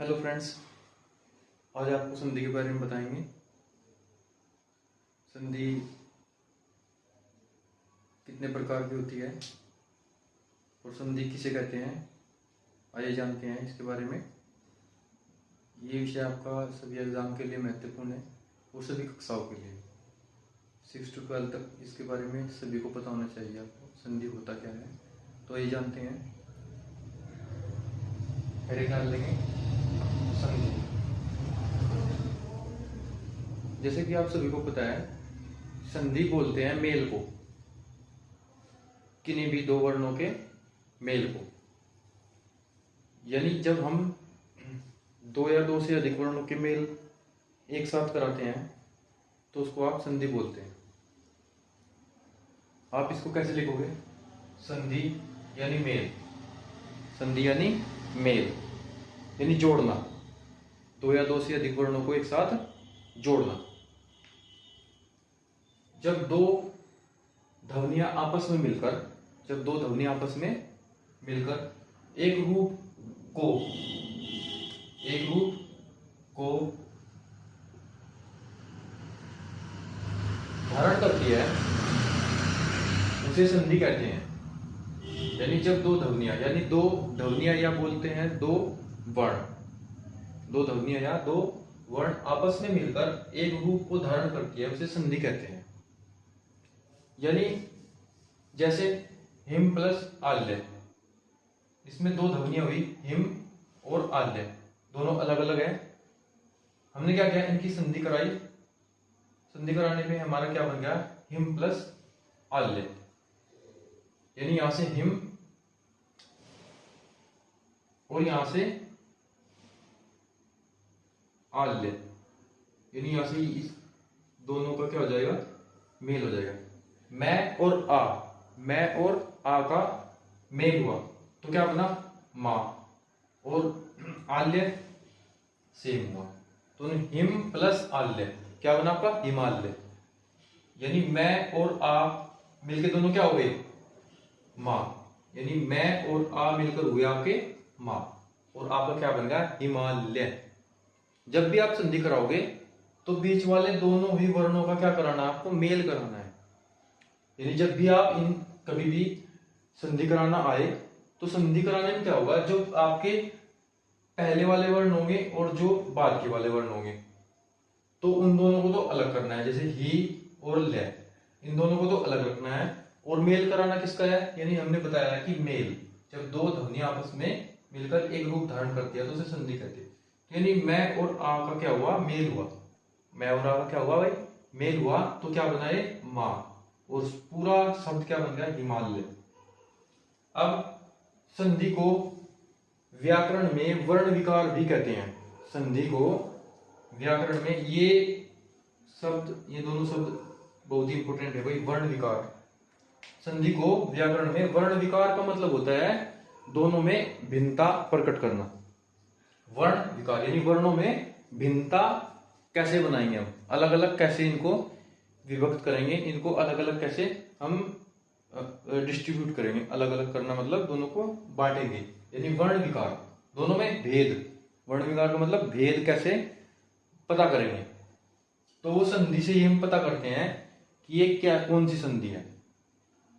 Hello friends, आज आपको संधि के बारे में बताएंगे। संधि कितने प्रकार की होती है और संधि किसे कहते हैं, आइए जानते हैं इसके बारे में। ये विषय आपका सभी एग्जाम के लिए महत्वपूर्ण है और सभी कक्षाओं के लिए 6 to 12 तक इसके बारे में सभी को पता होना चाहिए आपको संधि होता क्या है। तो आइए जानते हैं। हेडिंग डाल लेंगे संधि। जैसे कि आप सभी को पता है, संधि बोलते हैं मेल को, किन्हीं भी दो वर्णों के मेल को। यानी जब हम दो या दो से अधिक वर्णों के मेल एक साथ कराते हैं तो उसको आप संधि बोलते हैं। आप इसको कैसे लिखोगे? संधि यानी मेल, संधि यानी मेल यानी जोड़ना, दो या दो से अधिक वर्णों को एक साथ जोड़ना। जब दो ध्वनियां आपस में मिलकर एक रूप को धारण करती है उसे संधि कहते हैं। यानी जब दो ध्वनियां या बोलते हैं दो ध्वनियां या दो वर्ण आपस में मिलकर एक रूप को धारण करती है उसे संधि कहते हैं। यानी जैसे हिम प्लस आल्य, इसमें दो ध्वनियां हुई, हिम और आल्य, दोनों अलग अलग है। हमने क्या किया, इनकी संधि कराई। संधि कराने पे हमारा क्या बन गया, हिम प्लस आल्य। यानी यहां से हिम और यहां से आल्य, यानी यहां से इस दोनों का क्या हो जाएगा, मेल हो जाएगा। मैं और आ का मेल हुआ तो क्या बना, मां, और आल्य सेम हुआ तो हिम प्लस आल्य क्या बना आपका, हिमालय। यानी मैं और आ मिलके दोनों क्या हो गए, मां। यानी मैं और आ मिलकर हुए आपके मां, और आपका क्या बन गया, हिमालय। जब भी आप संधि कराओगे तो बीच वाले दोनों ही वर्णों का क्या कराना है, आपको मेल कराना है। यानी जब भी आप कभी भी संधि कराना आए तो संधि कराने में क्या होगा, जो आपके पहले वाले वर्ण होंगे और जो बाद के वाले वर्ण होंगे तो उन दोनों को तो अलग करना है। जैसे ही और ल, इन दोनों को तो अलग रखना है। और मेल कराना किसका है, यानी हमने बताया कि मेल, जब दो ध्वनियां आपस में मिलकर एक रूप धारण करती है तो उसे संधि कहते हैं। यानी मैं और आ का क्या हुआ, मेल हुआ। मैं और आ का क्या हुआ भाई, मेल हुआ तो क्या बना ये, मां, और पूरा शब्द क्या बन गया, हिमालय। अब संधि को व्याकरण में वर्ण विकार भी कहते हैं। संधि को व्याकरण में ये दोनों शब्द बहुत ही इंपॉर्टेंट है भाई, वर्ण विकार। संधि को व्याकरण में वर्ण विकार का मतलब होता है दोनों में भिन्नता प्रकट करना। वर्ण विकार यानी वर्णों में भिन्नता कैसे बनाएंगे, हम अलग अलग कैसे इनको विभक्त करेंगे, इनको अलग अलग कैसे हम डिस्ट्रीब्यूट करेंगे। अलग अलग करना मतलब दोनों को बांटेंगे, यानी वर्ण विकार, दोनों में भेद। वर्ण विकार का मतलब भेद कैसे पता करेंगे, तो वो संधि से ही हम पता करते हैं कि ये क्या, कौन सी संधि है।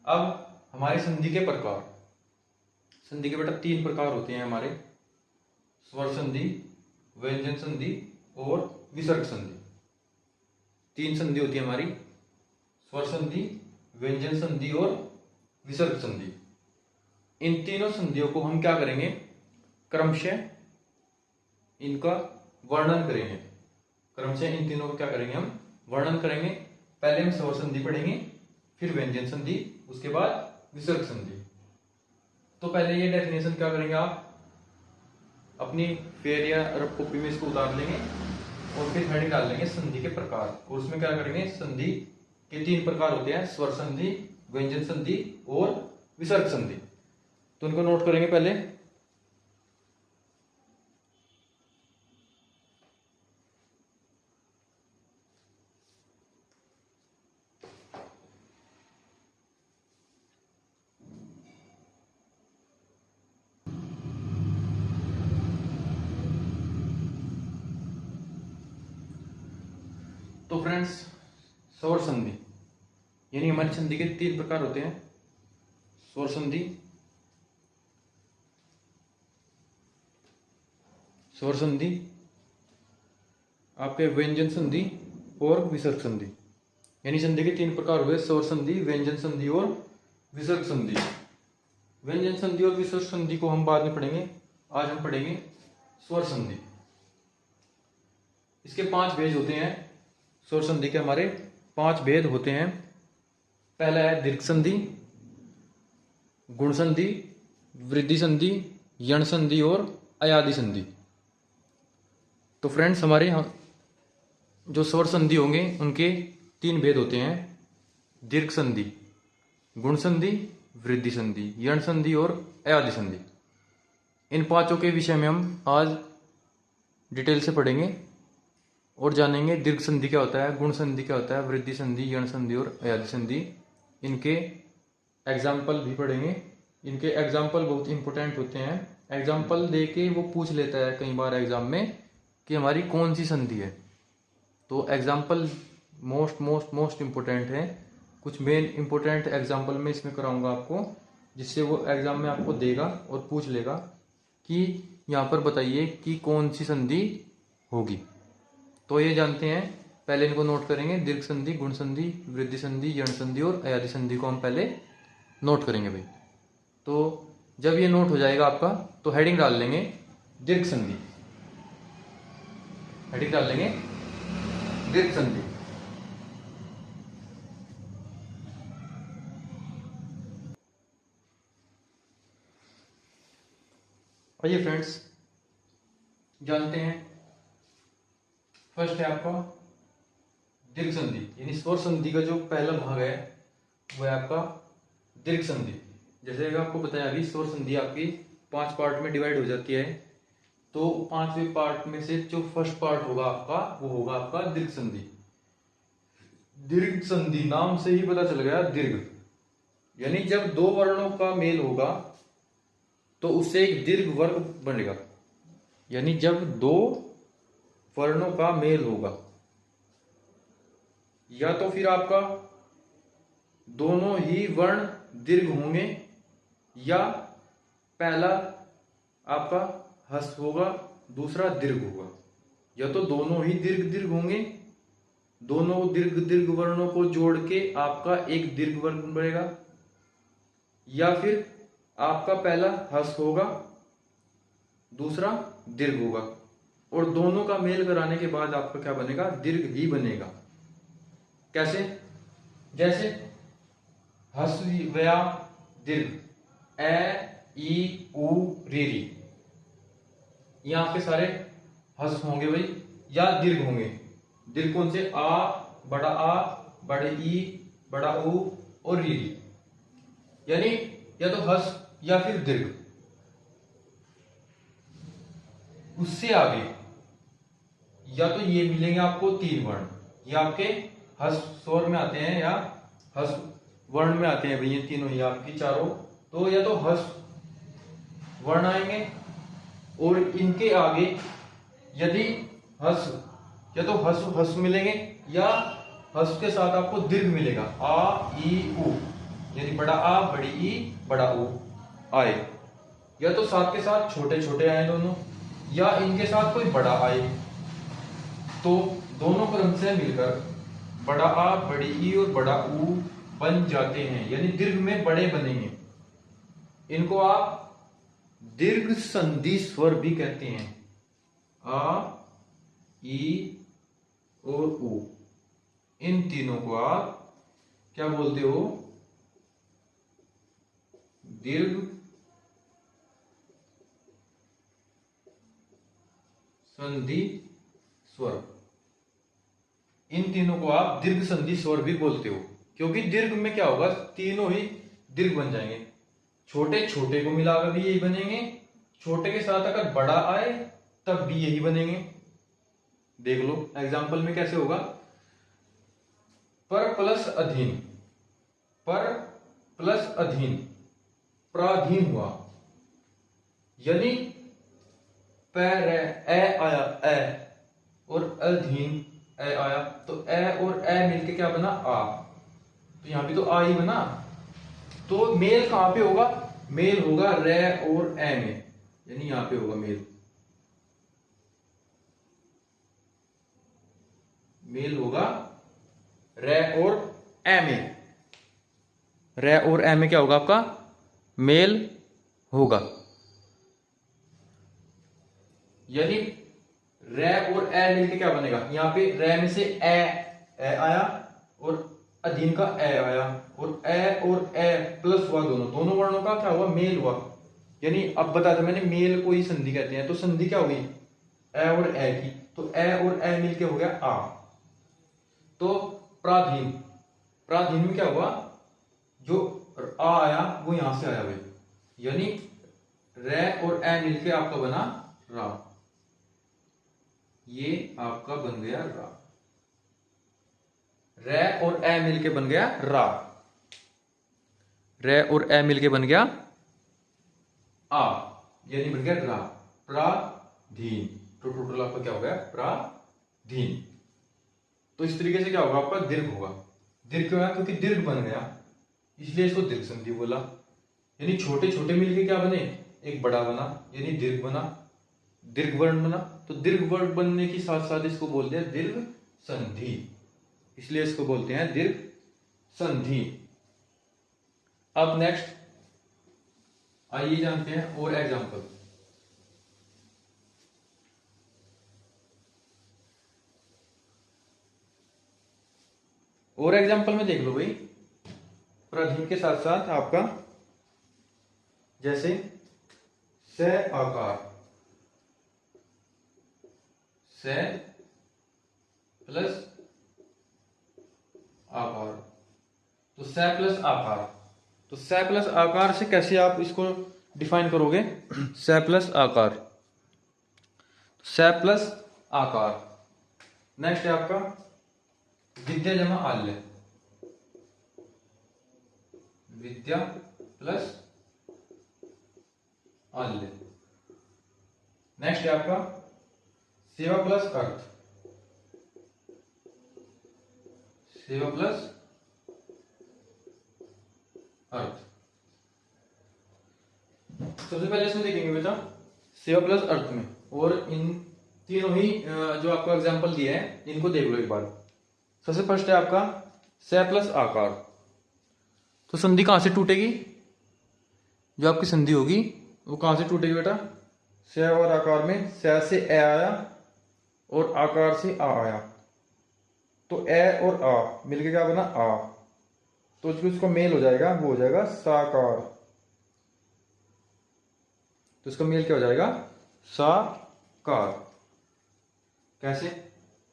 अब हमारे संधि के प्रकार, संधि के बेटा 3 प्रकार होते हैं हमारे, स्वर संधि, व्यंजन संधि और विसर्ग संधि। 3 संधि होती है हमारी, स्वर संधि, व्यंजन संधि और विसर्ग संधि। इन तीनों संधियों को हम क्या करेंगे, क्रमशः इनका वर्णन करेंगे। क्रमशः इन तीनों को क्या करेंगे, हम वर्णन करेंगे। पहले हम स्वर संधि पढ़ेंगे, फिर व्यंजन संधि, उसके बाद विसर्ग संधि। तो पहले ये डेफिनेशन क्या करेंगे, आप अपनी फेयर या रफ कॉपी में इसको उतार लेंगे और फिर हेडिंग डाल लेंगे संधि के प्रकार। और उसमें क्या करेंगे, संधि के 3 प्रकार होते हैं, स्वर संधि, व्यंजन संधि और विसर्ग संधि। तो उनको नोट करेंगे पहले। तो फ्रेंड्स, स्वर संधि यानी हमारी संधि के 3 प्रकार होते हैं। स्वर संधि, स्वर संधि, आपके व्यंजन संधि और विसर्ग संधि। यानी संधि के 3 प्रकार हुए, स्वर संधि, व्यंजन संधि और विसर्ग संधि। व्यंजन संधि और विसर्ग संधि को हम बाद में पढ़ेंगे, आज हम पढ़ेंगे स्वर संधि। इसके 5 भेद होते हैं। स्वर संधि के हमारे 5 भेद होते हैं। पहला है दीर्घ संधि, गुण संधि, वृद्धि संधि, यण संधि और अयादि संधि। तो फ्रेंड्स, हमारे यहाँ जो स्वर संधि होंगे उनके 3 भेद होते हैं। दीर्घ संधि, गुण संधि, वृद्धि संधि, यण संधि और अयादि संधि। इन 5 के विषय में हम आज डिटेल से पढ़ेंगे और जानेंगे दीर्घ संधि क्या होता है, गुण संधि क्या होता है, वृद्धि संधि, यण संधि और अयादि संधि। इनके एग्जाम्पल भी पढ़ेंगे। इनके एग्जाम्पल बहुत इंपॉर्टेंट होते हैं। एग्जाम्पल देके वो पूछ लेता है कई बार एग्जाम में कि हमारी कौन सी संधि है। तो एग्जाम्पल मोस्ट इंपॉर्टेंट है। कुछ मेन इंपॉर्टेंट एग्जाम्पल में इसमें कराऊंगा आपको, जिससे वो एग्जाम में आपको देगा और पूछ लेगा कि यहाँ पर बताइए कि कौन सी संधि होगी। तो ये जानते हैं, पहले इनको नोट करेंगे। दीर्घ संधि, गुण संधि, वृद्धि संधि, यण संधि और अयादि संधि को हम पहले नोट करेंगे भाई। तो जब ये नोट हो जाएगा आपका, तो हेडिंग डाल लेंगे दीर्घ संधि, हेडिंग डाल लेंगे दीर्घ संधि। आइए फ्रेंड्स, जानते हैं। फर्स्ट है आपका दीर्घ संधि, यानी स्वर संधि का जो पहला भाग है वो है आपका दीर्घ संधि। जैसे आपको बताया अभी, स्वर संधि आपकी 5 पार्ट में डिवाइड हो जाती है। तो 5वें पार्ट में से जो फर्स्ट पार्ट होगा आपका, वो होगा आपका दीर्घ संधि। दीर्घ संधि नाम से ही पता चल गया, दीर्घ यानी जब 2 वर्णों का मेल होगा तो उससे एक दीर्घ वर्ग बनेगा। यानी जब 2 वर्णों का मेल होगा, या तो फिर आपका दोनों ही वर्ण दीर्घ होंगे, या पहला आपका ह्रस्व होगा, दूसरा दीर्घ होगा। या तो दोनों ही दीर्घ होंगे, दोनों दीर्घ वर्णों को जोड़ के आपका एक दीर्घ वर्ण बनेगा, या फिर आपका पहला ह्रस्व होगा, दूसरा दीर्घ होगा, और दोनों का मेल कराने के बाद आपका क्या बनेगा, दीर्घ ही बनेगा। कैसे? जैसे ह्रस्व या दीर्घ, ए, ई, उ, री, ये आपके सारे ह्रस्व होंगे भाई, या दीर्घ होंगे। दीर्घ कौन से? आ, बड़े ई, बड़ा उ और री। यानी या तो ह्रस्व या फिर दीर्घ। उससे आगे या तो ये मिलेंगे आपको 3 वर्ण, ये आपके ह्रस्व स्वर में आते हैं या ह्रस्व वर्ण में आते हैं भाई, ये तीनों ही आपकी चारों। तो या तो ह्रस्व वर्ण आएंगे, और इनके आगे यदि ह्रस्व, या तो ह्रस्व मिलेंगे, या ह्रस्व के साथ आपको दीर्घ मिलेगा, आ, ई, उ। यानी बड़ा आ, बड़ी ई, बड़ा उ आए। या तो साथ के साथ छोटे छोटे आए दोनों, या इनके साथ कोई बड़ा आए। तो दोनों क्रम से मिलकर बड़ा आ, बड़ी ई और बड़ा उ बन जाते हैं, यानी दीर्घ में बड़े बनेंगे। इनको आप दीर्घ संधि स्वर भी कहते हैं। आ, ई और उ, इन तीनों को आप क्या बोलते हो? दीर्घ संधि स्वर। इन तीनों को आप दीर्घ संधि स्वर भी बोलते हो, क्योंकि दीर्घ में क्या होगा, तीनों ही दीर्घ बन जाएंगे। छोटे छोटे को मिलाकर भी यही बनेंगे, छोटे के साथ अगर बड़ा आए तब भी यही बनेंगे। देख लो एग्जाम्पल में कैसे होगा। पर प्लस अधीन, पर प्लस अधीन, प्राधीन हुआ। यानी पैर ए आया ए, और अधीन ए आया, तो ए और ए मिलके क्या बना, आ। तो यहां भी तो आ ही बना। तो मेल कहां पे होगा, मेल होगा रे और ए में, यानी यहां पे होगा मेल। मेल होगा रे और ए में। रे और ए में क्या होगा आपका, मेल होगा। यानी रे और ए मिलके क्या बनेगा, यहां पे रे में से ए आया और अधीन का ए आया, और ए प्लस हुआ, दोनों वर्णों का क्या हुआ, मेल हुआ। यानी अब बताया था मैंने, मेल को ही संधि कहते हैं। तो संधि क्या हुई, ए और ए की, तो ए और ए मिलके हो गया आ। तो प्राधीन, प्राधीन में क्या हुआ, जो आ आया वो यहां से आया भाई, यानी रे और ए मिलके आपका बना रा। ये आपका बन गया रा, रे और ए मिलके बन गया रा, रे और ए मिलके बन गया आ, यानी बन गया रा, प्राधीन। तो टोटल आपका क्या हो गया, प्राधीन। तो इस तरीके से क्या होगा आपका, दीर्घ होगा। दीर्घ क्यों है, क्योंकि दीर्घ बन गया, इसलिए इसको दीर्घ संधि बोला। यानी छोटे छोटे मिलके क्या बने, एक बड़ा बना, यानी दीर्घ बना, दीर्घ वर्ण बना। तो दीर्घ वर्ण बनने के साथ साथ इसको बोलते हैं दीर्घ संधि, इसलिए इसको बोलते हैं दीर्घ संधि। अब नेक्स्ट आइए जानते हैं और एग्जांपल। और एग्जांपल में देख लो भाई, प्राधीन के साथ साथ आपका जैसे स आकार, स प्लस आकार, तो स प्लस आकार। तो स प्लस आकार से कैसे आप इसको डिफाइन करोगे, स प्लस आकार, स प्लस आकार। नेक्स्ट है आपका विद्या जमा आल्य, विद्या प्लस आल्य। नेक्स्ट है आपका सेवा प्लस अर्थ, सेवा प्लस अर्थ। सबसे पहले इसमें देखेंगे बेटा सेवा प्लस अर्थ में, और इन तीनों ही जो आपको एग्जांपल दिया है इनको देख लो एक बार। सबसे फर्स्ट है आपका स प्लस आकार। तो संधि कहां से टूटेगी, जो आपकी संधि होगी वो कहां से टूटेगी बेटा, स और आकार में, स से ए आया और आकार से आ आया, तो ए और आ मिलके क्या बना, आ। तो जो इसका मेल हो जाएगा वो हो जाएगा साकार। तो इसका मेल क्या हो जाएगा, साकार। कैसे,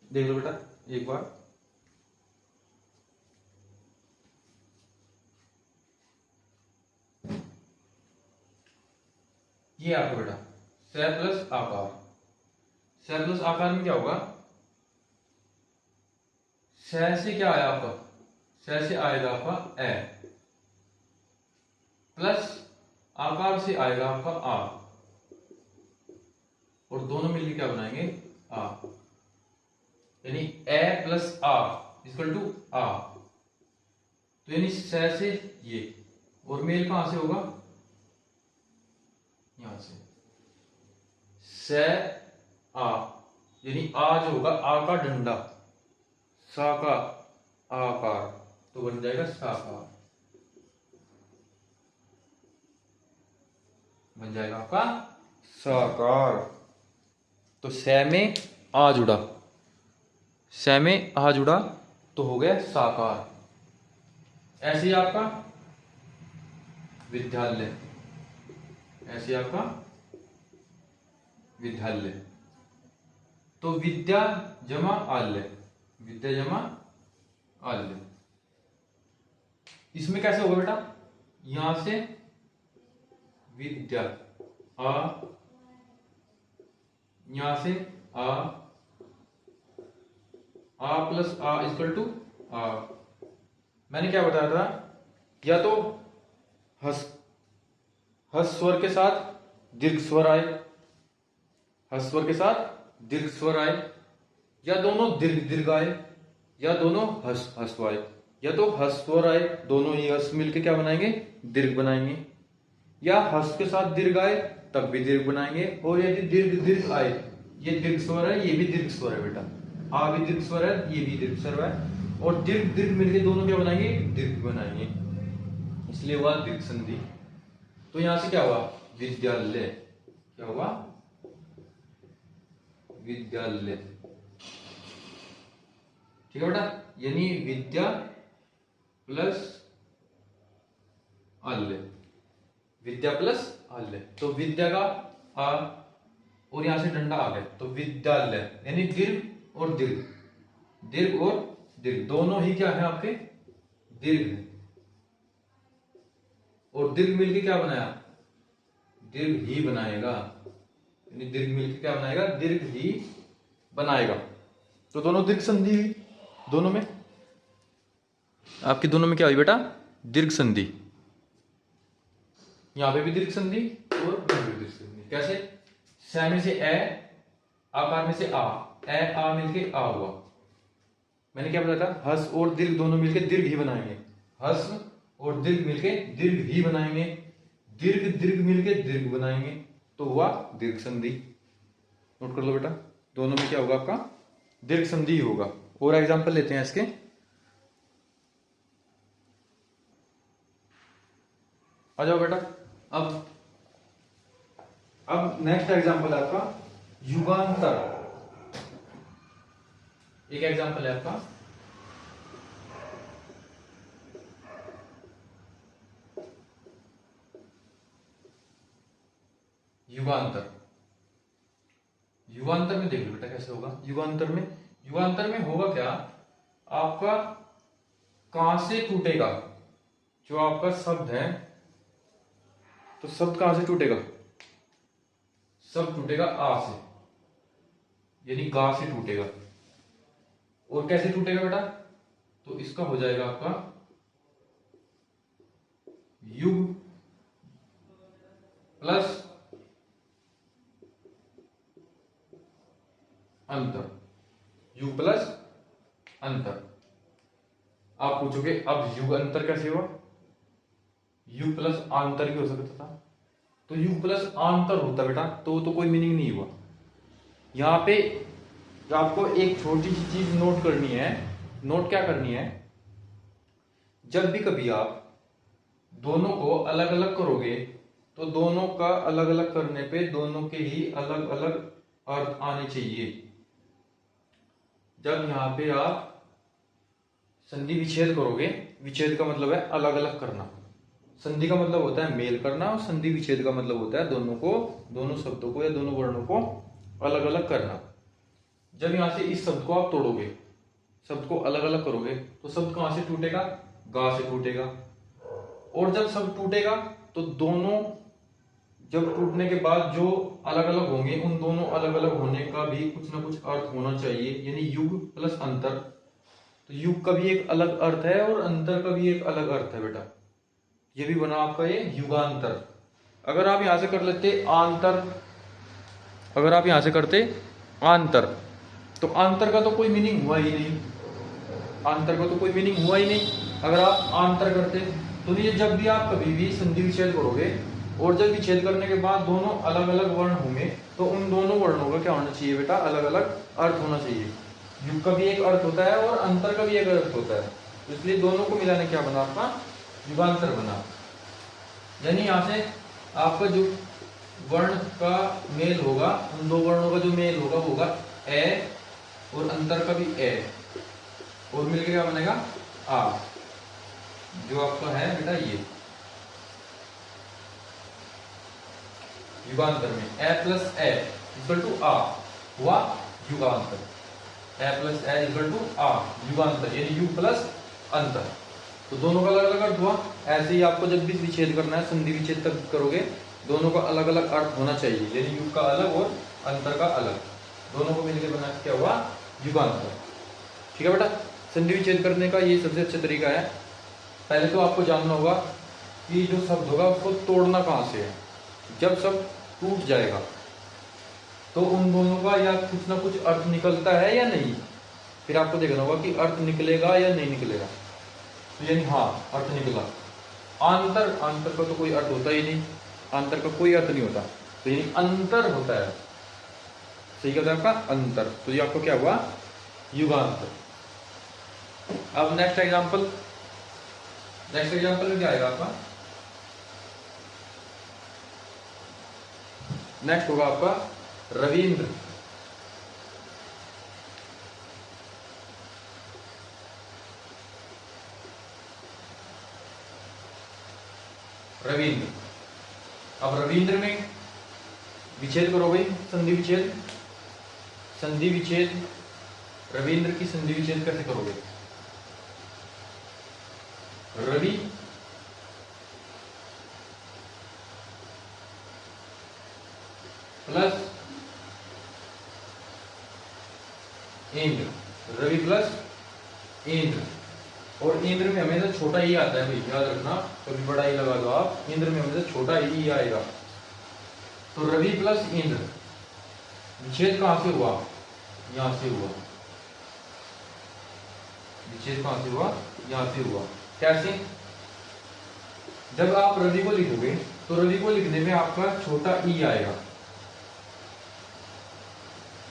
देख लो बेटा एक बार। ये आपका बेटा स प्लस आकार, स प्लस आकार में क्या होगा, स से क्या आया आपका, स से आएगा आपका ए, प्लस आकार से आएगा आपका आ, और दोनों मिलकर क्या बनाएंगे, आ। यानी ए प्लस आ इक्वल टू आ। तो यानी स से ये, और मेल कहां से होगा, यहां से स आ, यानी आ जो होगा, आ का डंडा, सा का आकार, तो बन जाएगा साकार, बन जाएगा आपका साकार। तो स में आ जुड़ा, स में आ जुड़ा तो हो गया साकार। ऐसे ही आपका विद्यालय, ऐसे आपका विद्यालय, तो विद्या जमा आल्य, विद्या जमा आल्य। इसमें कैसे होगा बेटा, यहां से विद्या आ, यहां से आ प्लस आ इक्वल टू आ। मैंने क्या बताया था, या तो हस स्वर के साथ दीर्घ स्वर आए, हस स्वर के साथ दीर्घ स्वर आए, या दोनों दीर्घ दीर्घ आए या दोनों हस्व आए, या तो हस्व और आए दोनों ही हस्व मिलके क्या बनाएंगे, दीर्घ बनाएंगे, या हस्व के साथ दीर्घ आए तब भी दीर्घ बनाएंगे, और यदि दीर्घ दीर्घ आए, ये दीर्घ स्वर है ये भी दीर्घ स्वर है बेटा, आ भी दीर्घ स्वर है ये भी दीर्घ स्वर है, और दीर्घ दीर्घ मिलके दोनों क्या बनाएंगे, दीर्घ बनाएंगे, इसलिए हुआ दीर्घ संधि। तो यहां से क्या हुआ, विद्यालय, क्या हुआ, विद्यालय। ठीक है बेटा, यानी विद्या प्लस आल्य, विद्या प्लस आल्य, तो विद्या का आ और यहां से डंडा आ गया, तो विद्यालय, यानी दीर्घ और दीर्घ, दीर्घ और दीर्घ दोनों ही क्या है आपके, दीर्घ है, और दीर्घ मिलके क्या बनाया, दीर्घ ही बनाएगा, यानी दीर्घ मिलके क्या बनाएगा, दीर्घ ही बनाएगा। तो दोनों दीर्घ संधि हुई, दोनों में आपकी, दोनों में क्या हुई बेटा, दीर्घ संधि, यहां पे भी दीर्घ संधि और यहां पे भी दीर्घ संधि। कैसे, स में से ए, आकार में से आ, ए आ मिलके आ हुआ, मैंने क्या बताया था, हस और दीर्घ दोनों मिलके दीर्घ ही बनाएंगे, हस और दीर्घ मिलके दीर्घ ही बनाएंगे, दीर्घ दीर्घ मिलके दीर्घ बनाएंगे, तो हुआ दीर्घ संधि। नोट कर लो बेटा, दोनों में क्या होगा आपका, दीर्घ संधि होगा। और एग्जांपल लेते हैं इसके, आ जाओ बेटा। अब नेक्स्ट एग्जांपल है आपका युगांतर, एक एग्जांपल है आपका युगांतर। युगांतर में देख लो बेटा कैसे होगा, युगांतर में होगा क्या, आपका कहां से टूटेगा, जो आपका शब्द है, तो शब्द कहां से टूटेगा, शब्द टूटेगा आ से, यानी गा से टूटेगा। और कैसे टूटेगा बेटा, तो इसका हो जाएगा आपका युग प्लस अंतर, युग प्लस अंतर। आप पूछोगे अब युग अंतर कैसे हुआ, युग प्लस आंतर भी हो सकता था, तो युग प्लस आंतर होता बेटा तो कोई मीनिंग नहीं हुआ। यहां पे आपको एक छोटी सी चीज नोट करनी है, नोट क्या करनी है, जब भी कभी आप दोनों को अलग अलग करोगे तो दोनों का अलग अलग करने पे दोनों के ही अलग अलग अर्थ आने चाहिए। जब यहां पे आप संधि विच्छेद करोगे, विच्छेद का मतलब है अलग अलग करना, संधि का मतलब होता है मेल करना, और संधि विच्छेद का मतलब होता है दोनों को, दोनों शब्दों को या दोनों वर्णों को अलग अलग करना। जब यहां से इस शब्द को आप तोड़ोगे, शब्द को अलग अलग करोगे, तो शब्द कहां से टूटेगा, गा से टूटेगा, और जब शब्द टूटेगा तो दोनों जब टूटने के बाद जो अलग अलग होंगे उन दोनों अलग अलग होने का भी कुछ ना कुछ अर्थ होना चाहिए, यानी युग प्लस अंतर। तो युग का भी एक अलग अर्थ है और अंतर का भी एक अलग अर्थ है बेटा, ये भी बना आपका ये युगांतर। अगर आप यहां से कर लेते आंतर, अगर आप यहां से करते आंतर, तो आंतर का तो कोई मीनिंग हुआ ही नहीं, आंतर का तो कोई मीनिंग हुआ ही नहीं। अगर आप आंतर करते तो ये, जब भी आप कभी भी संधि विच्छेद करोगे और जब विच्छेद करने के बाद दोनों अलग अलग वर्ण होंगे तो उन दोनों वर्णों का क्या होना चाहिए बेटा, अलग अलग अर्थ होना चाहिए। युग का भी एक अर्थ होता है और अंतर का भी एक अर्थ होता है, इसलिए दोनों को मिलाने क्या बना आपका, युगांतर बना। यानी यहां से आपका जो वर्ण का मेल होगा, उन दो वर्णों का जो मेल होगा वो होगा ए, और अंतर का भी ए, और मिलकर क्या बनेगा आ, जो आपका है बेटा ये युगांतर में ए प्लस ए इक्वल टू आ हुआ युगांतर, ए प्लस ए इक्वल टू आ युगांतर, यानी युग प्लस अंतर। तो दोनों का अलग अलग अर्थ हुआ। ऐसे ही आपको जब भी विच्छेद करना है, संधि विच्छेद तब करोगे, दोनों का अलग अलग अर्थ होना चाहिए, यानी युग का अलग और अंतर का अलग, दोनों को मिलकर बना क्या हुआ, युगांतर। ठीक है बेटा, संधि विच्छेद करने का ये सबसे अच्छा तरीका है। पहले तो आपको जानना होगा कि जो शब्द होगा उसको तोड़ना कहां से है। जब शब्द टूट जाएगा, तो उन दोनों का या कुछ ना कुछ अर्थ निकलता है या नहीं, फिर आपको देखना होगा कि अर्थ निकलेगा या नहीं निकलेगा। तो यानी हाँ अर्थ निकला। आंतर, आंतर का तो कोई अर्थ होता ही नहीं, आंतर का कोई अर्थ नहीं होता, तो यानी अंतर होता है। सही कहता है आपका अंतर। तो ये आपको क्या हुआ, युगांतर। अब नेक्स्ट एग्जांपल, नेक्स्ट एग्जांपल में क्या आएगा आपका, नेक्स्ट होगा आपका रविंद्र। रविंद्र, अब रविंद्र में विच्छेद करो भाई, संधि विच्छेद, संधि विच्छेद, रविंद्र की संधि विच्छेद कैसे करोगे, रवि प्लस इंद्र, रवि प्लस इंद्र, और इंद्र में हमेशा छोटा ही आता है भाई, याद रखना, कभी बड़ा ही लगा दो आप, इंद्र में हमेशा छोटा ही आएगा। तो रवि प्लस इंद्र, विच्छेद कहां से हुआ, यहां से हुआ, विच्छेद कहां से हुआ, यहां से हुआ। कैसे, जब आप रवि को लिखोगे तो रवि को लिखने में आपका छोटा ई आएगा,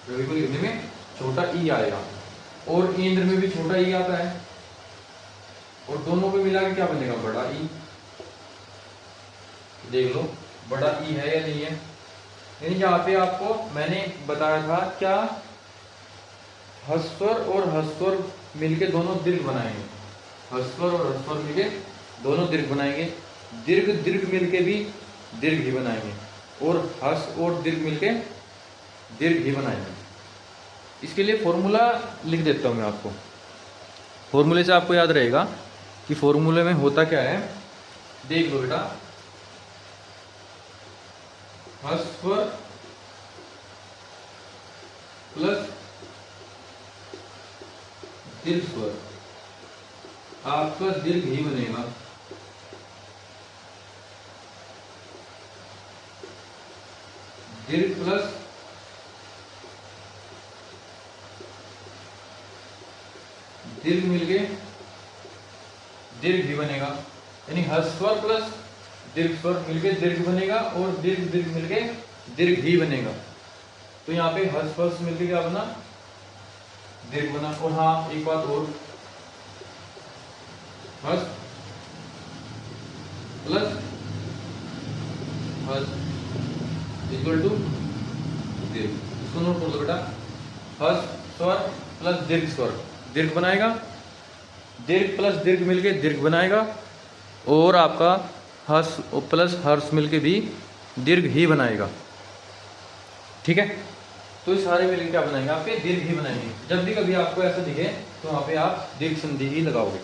रवि को लिखने में छोटा ई आएगा, और इंद्र में भी छोटा ई आता है, और दोनों को मिला के क्या बनेगा, बड़ा ई। देख लो बड़ा ई है या नहीं है। यानी यहाँ पे आपको मैंने बताया था क्या, हस्वर और हस्वर मिलके दोनों दीर्घ बनाएंगे, हस्वर और हस्वर मिलके दोनों दीर्घ बनाएंगे, दीर्घ दीर्घ मिलके भी दीर्घ ही बनाएंगे, और हस और दीर्घ मिलके दीर्घ ही बनाएंगे। इसके लिए फॉर्मूला लिख देता हूं मैं आपको, फॉर्मूले से आपको याद रहेगा कि फॉर्मूले में होता क्या है। देख लो बेटा, हस्वर प्लस दीर्घ स्वर, आपका दीर्घ ही बनेगा, दीर्घ प्लस दीर्घ मिलके दीर्घ ही बनेगा। यानी हस्वर प्लस दीर्घ स्वर मिलके दीर्घ बनेगा, और दीर्घ दीर्घ मिलके दीर्घ ही बनेगा। तो यहाँ पे हस्वर मिलके क्या बना, दीर्घ बना। और हाँ एक बात और, हस प्लस हस इक्वल टू दीर्घ, इसको नोट कर दो बेटा, हस स्वर प्लस दीर्घ स्वर दीर्घ बनाएगा, दीर्घ प्लस दीर्घ मिलके दीर्घ बनाएगा, और आपका हर्ष प्लस हर्ष मिलके भी दीर्घ ही बनाएगा। ठीक है, तो ये सारे मिलकर क्या बनाएंगे, आपके दीर्घ ही बनाएंगे। जब भी कभी आपको ऐसा दिखे तो वहां पे आप दीर्घ संधि ही लगाओगे।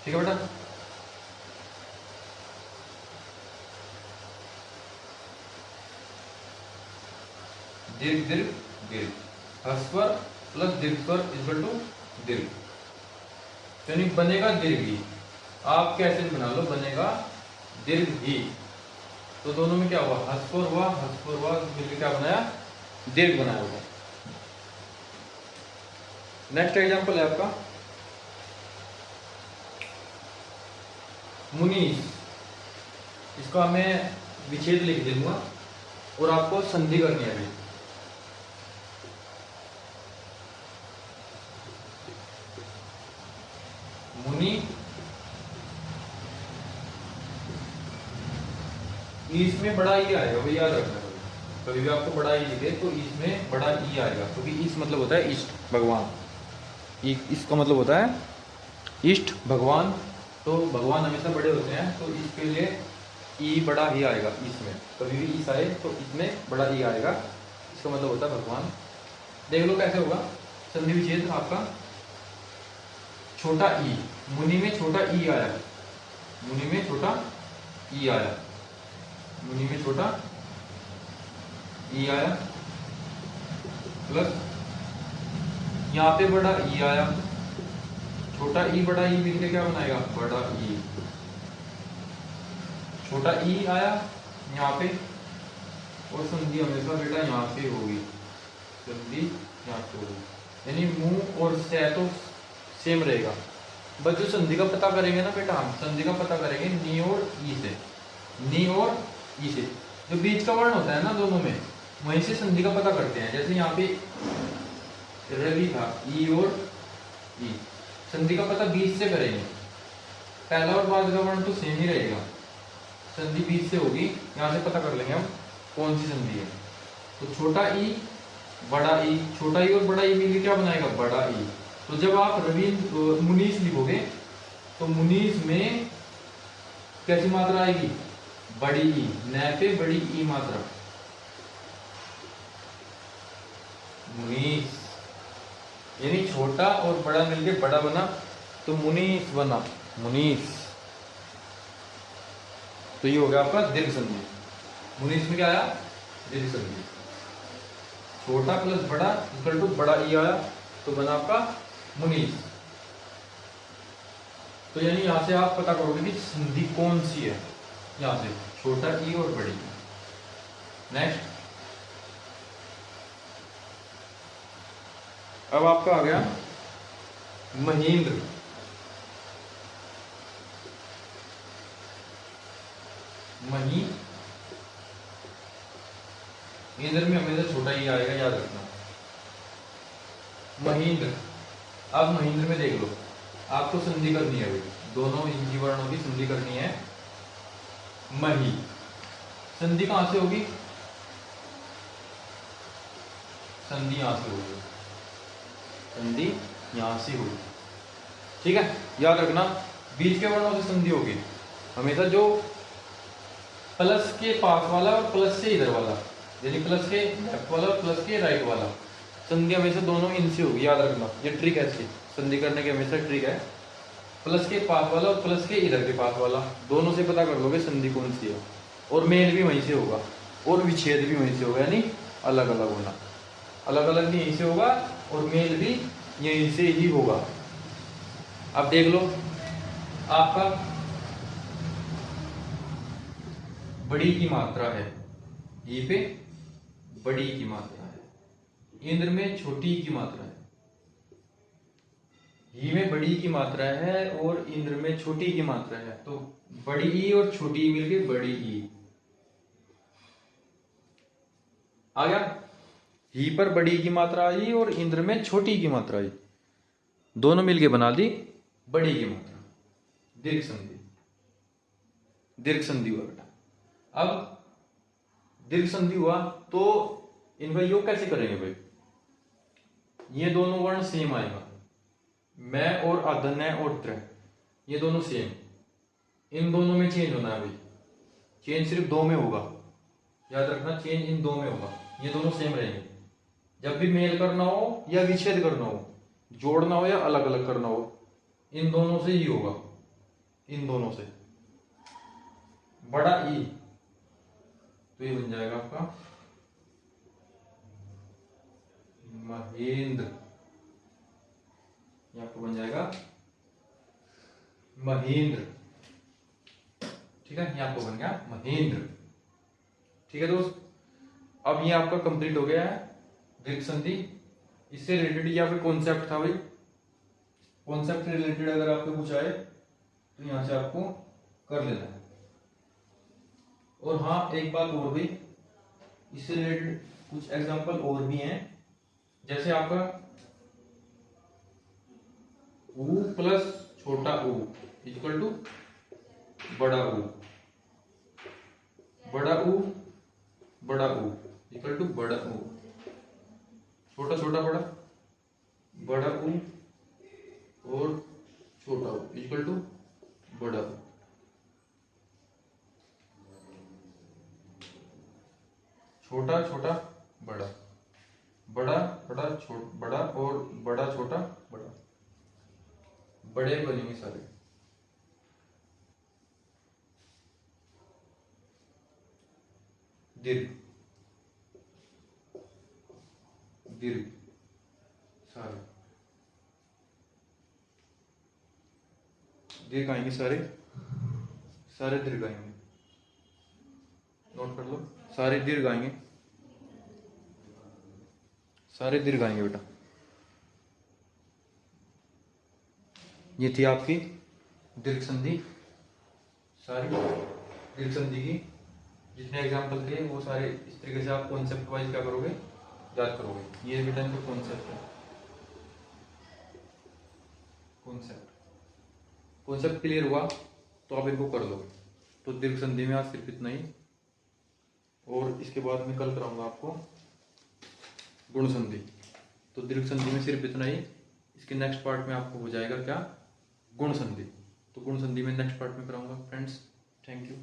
ठीक है बेटा, दीर्घ दीर्घ दीर्घ, हस्वर प्लस दीर्घ स्वर इक्वल टू दीर्घ, यानी बनेगा दीर्घ ही। आप कैसे बना लो, बनेगा दीर्घ ही। तो दोनों में क्या हुआ, हस्वर हुआ, हस्वर हुआ, मिलकर क्या बनाया, दीर्घ बनाया होगा। नेक्स्ट एग्जांपल है आपका मुनीष, इसका मैं विच्छेद लिख दूंगा और आपको संधि करनी है अभी। मुनि, इसमें बड़ा ई आएगा, वो याद रखना। कभी भी आपको बड़ा ई लिखे तो इसमें बड़ा ई आएगा, क्योंकि तो इस मतलब होता है इष्ट भगवान, इसका मतलब होता है इष्ट भगवान। तो भगवान हमेशा बड़े होते हैं, तो इसके लिए ई बड़ा ही आएगा। इसमें कभी भी इस आए तो इसमें बड़ा ई आएगा, इसका मतलब होता है भगवान। देख लो कैसे होगा संधि विच्छेद आपका, छोटा ई, मुनि में छोटा ई आया, मुनि में छोटा ई आया, मुनि में छोटा ई आया, प्लस यहाँ पे बड़ा ई आया, छोटा ई बड़ा ई मिलके क्या बनाएगा, बड़ा ई। छोटा ई आया यहाँ पे, और संधि हमेशा बेटा यहाँ से होगी, संधि यहाँ से होगी, यानी मुंह और से तो सेम रहेगा। बस जो संधि का पता करेंगे ना बेटा, हम संधि का पता करेंगे नी और ई से, नी और ई से। जो बीच का वर्ण होता है ना दोनों में, वहीं से संधि का पता करते हैं। जैसे यहाँ पे रवि था, ई और ई, संधि का पता बीच से करेंगे। पहला और बाद का वर्ण तो सेम ही रहेगा, संधि बीच से होगी, यहाँ से पता कर लेंगे हम कौन सी संधि है। तो छोटा ई बड़ा ई, छोटा ई और बड़ा ई मिलकर क्या बनाएगा, बड़ा ई। तो जब आप रविंद्र मुनीष लिखोगे तो मुनीष में कैसी मात्रा आएगी, बड़ी ई, न पे बड़ी ई मात्रा, मुनीष, यानी छोटा और बड़ा मिलके बड़ा बना तो मुनीष बना, मुनीष। तो ये हो गया आपका दीर्घ संधि। मुनीष में क्या आया, दीर्घ संधि। छोटा प्लस बड़ा इक्वल टू बड़ा ई आया, तो बना आपका मुनीष। तो यानी यहां से आप पता करोगे कि संधि कौन सी है, यहां से छोटा ई और बड़ी ई। नेक्स्ट, अब आपका आ गया महेंद्र। महेंद्र में हमेशा छोटा ही आएगा, याद रखना, महेंद्र। अब महेंद्र में देख लो, आपको संधि करनी है, अभी दोनों इंजी वर्णों की संधि करनी है। मही, संधि कहां से होगी, संधि यहां से होगी, संधि यहां से होगी, ठीक है। याद रखना, बीच के वर्णों से संधि होगी हमेशा जो प्लस के पास वाला और प्लस से इधर वाला, यानी प्लस के लेफ्ट वाला और प्लस के राइट वाला, संधि हमेशा दोनों इनसे होगी। याद रखना, ये ट्रिक है इसकी, संधि करने की हमेशा ट्रिक है। प्लस के पास वाला और प्लस के इधर के पास वाला, दोनों से पता कर लोगे संधि कौन सी है। और मेल भी वहीं से होगा और विच्छेद भी वहीं से होगा, यानी अलग अलग होना, अलग अलग भी यहीं से होगा और मेल भी यहीं से ही होगा। अब देख लो, आपका बड़ी की मात्रा है, ये पे बड़ी की मात्रा है, इंद्र में छोटी की मात्रा है, ही में बड़ी की मात्रा है और इंद्र में छोटी की मात्रा है। तो बड़ी ई और छोटी ई मिलके बड़ी ई आ गया। ही पर बड़ी की मात्रा आई और इंद्र में छोटी की मात्रा आई, दोनों मिलके बना दी बड़ी की मात्रा, दीर्घ संधि। दीर्घ संधि हुआ बेटा। अब दीर्घ संधि हुआ तो इनका योग कैसे करेंगे भाई, ये दोनों वर्ण सेम आएगा, मैं और अधन्य और त्र, ये दोनों सेम, इन दोनों में चेंज होना है भाई, चेंज सिर्फ दो में होगा, याद रखना, चेंज इन दो में होगा, ये दोनों सेम रहेंगे। जब भी मेल करना हो या विच्छेद करना हो, जोड़ना हो या अलग अलग करना हो, इन दोनों से ही होगा, इन दोनों से। बड़ा ई, तो ये बन जाएगा आपका महेंद्र, ये आपको बन जाएगा महेंद्र, ठीक है, ये आपको बन गया महेंद्र। ठीक है दोस्त, अब ये आपका कंप्लीट हो गया है दीर्घ संधि। इससे रिलेटेड ये आपका कॉन्सेप्ट था भाई, कॉन्सेप्ट रिलेटेड अगर आपको कुछ आए तो यहां से आपको कर लेना है। और हाँ, एक बात और भी, इससे रिलेटेड कुछ एग्जांपल और भी हैं, जैसे आपका ऊ प्लस छोटा ऊ इक्वल टू बड़ा ऊ, बड़ा ऊ इक्वल टू बड़ा ऊ, छोटा छोटा बड़ा, बड़ा ऊ और छोटा ऊ इक्वल टू बड़ा ऊ। छोटा छोटा बड़ा, बड़ा बड़ा छोटा बड़ा और बड़ा छोटा बड़ा, बड़े बनेंगे सारे। दीर्घ दीर्घ सारे दीर्घ आएंगे, सारे सारे दीर्घ आएंगे। नोट कर लो। सारे दीर्घ आएंगे, सारे दीर्घ आएंगे बेटा। ये थी आपकी दीर्घ संधि, सारी दीर्घ संधि की जितने एग्जाम्पल थे वो सारे इस तरीके से आप कॉन्सेप्ट वाइज क्या करोगे, याद करोगे। ये बेटा इनका कॉन्सेप्ट है, कॉन्सेप्ट क्लियर हुआ तो आप इनको कर लो। तो दीर्घ संधि में आज सिर्फ इतना ही, और इसके बाद मैं कल कराऊंगा आपको गुण संधि। तो दीर्घ संधि में सिर्फ इतना ही, इसके नेक्स्ट पार्ट में आपको हो जाएगा क्या, गुण संधि। तो गुण संधि में नेक्स्ट पार्ट में कराऊंगा फ्रेंड्स। Thank you.